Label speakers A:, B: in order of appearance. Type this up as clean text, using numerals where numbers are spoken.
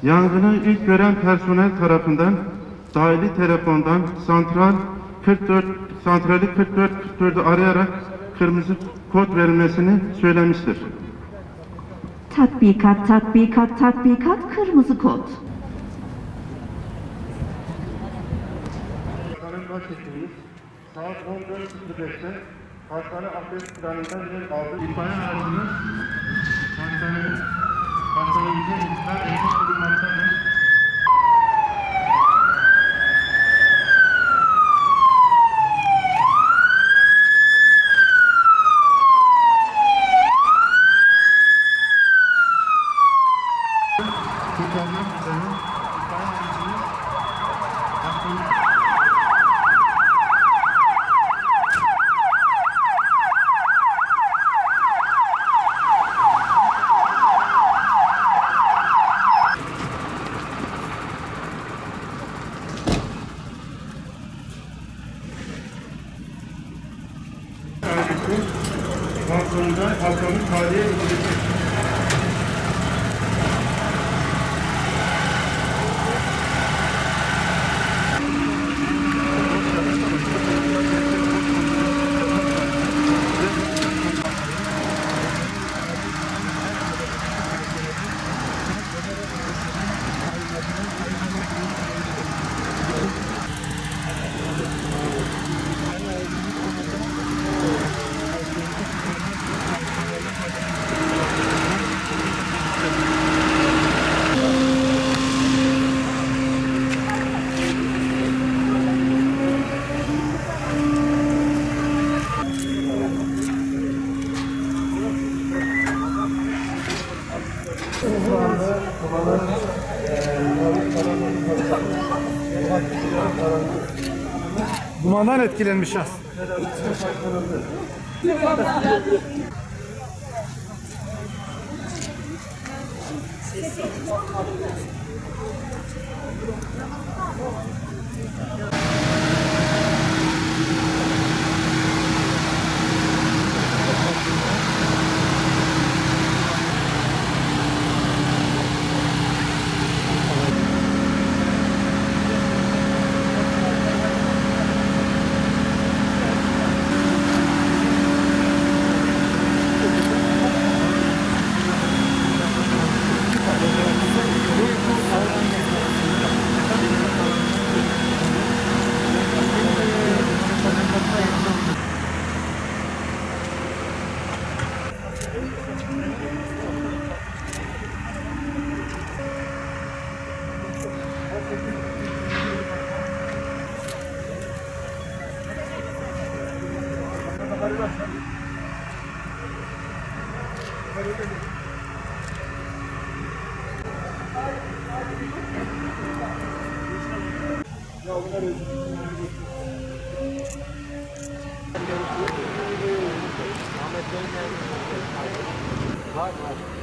A: Yangını ilk gören personel tarafından dahili telefondan santrali 44-44'ü arayarak kırmızı kod verilmesini söylemiştir.
B: Tatbikat, tatbikat, tatbikat, kırmızı kod.
A: Başhekimimiz saat 14.05'te hastane afet planından yer aldı. İtfaiye aracımız hastanemize gittiler, enkaz bulunmaktadır. Kurtarmak üzere itfaiye aracımız hastanemize balkonda halkanın tarihe edilecek.
C: Dumandan etkilenmiş şahs.
D: Ahmet Bey'le var.